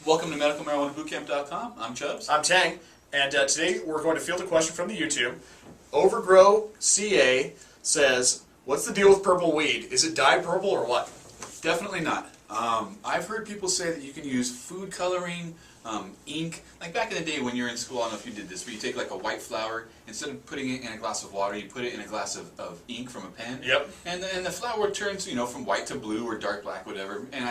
Welcome to medicalmarijuanabootcamp.com. I'm Chubbs. I'm Tang, and today we're going to field a question from the YouTube. Overgrow CA says, what's the deal with purple weed? Is it dyed purple or what? Definitely not. I've heard people say that you can use food coloring, ink. Like back in the day when you're in school, I don't know if you did this, but you take like a white flower, instead of putting it in a glass of water, you put it in a glass of ink from a pen. Yep. And the flower turns, from white to blue or dark black, whatever. And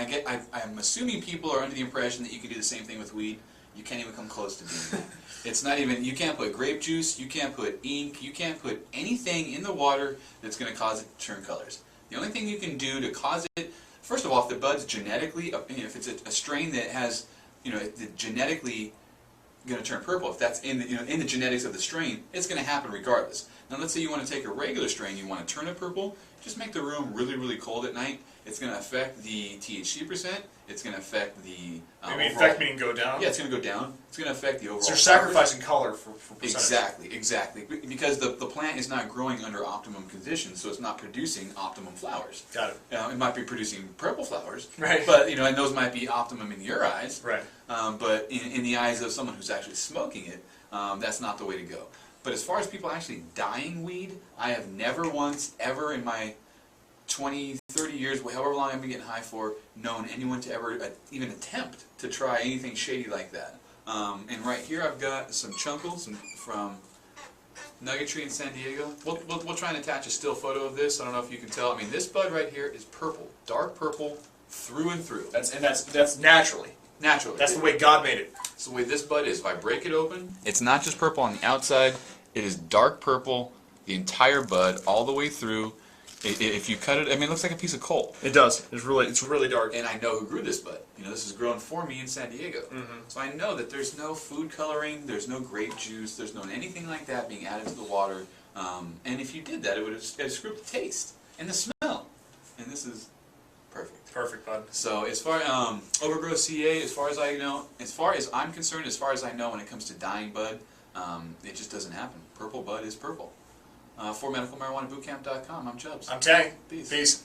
I'm assuming people are under the impression that you can do the same thing with weed. You can't even come close to doing that. It's not even, you can't put grape juice, you can't put ink, you can't put anything in the water that's going to cause it to turn colors. The only thing you can do to cause it, first of all, if the bud's genetically, if it's a strain that has, genetically going to turn purple, if that's in the genetics of the strain, it's going to happen regardless. Now let's say you want to take a regular strain, you want to turn it purple, just make the room really, really cold at night. It's going to affect the THC percent, it's going to affect the affect meaning go down? Yeah, it's going to go down. It's going to affect the overall. So you're sacrificing color for percentage. Exactly. Because the plant is not growing under optimum conditions, so it's not producing optimum flowers. Got it. It might be producing purple flowers, right? But and those might be optimum in your eyes, right? But in the eyes of someone who's actually smoking it, that's not the way to go. But as far as people actually dyeing weed, I have never once ever in my 20, 30 years, however long I've been getting high for, known anyone to ever even attempt to try anything shady like that. And right here I've got some chunkles from Nugget Tree in San Diego. We'll try and attach a still photo of this. I don't know if you can tell. I mean, this bud right here is purple, dark purple, through and through. That's naturally. Naturally. That's the way God made it. That's the way this bud is. If I break it open, it's not just purple on the outside. It is dark purple, the entire bud, all the way through. If you cut it, it looks like a piece of coal. It does. It's really dark. And I know who grew this bud. This is grown for me in San Diego. Mm-hmm. So I know that there's no food coloring, there's no grape juice, there's no anything like that being added to the water. And if you did that, it would have screwed the taste and the smell. And this is perfect. Perfect bud. So as far overgrow CA, as far as I know, as far as I'm concerned, as far as I know, when it comes to dyeing bud, it just doesn't happen. Purple bud is purple. For medicalmarijuanabootcamp.com, I'm Chubbs. I'm Tang. Peace. Peace.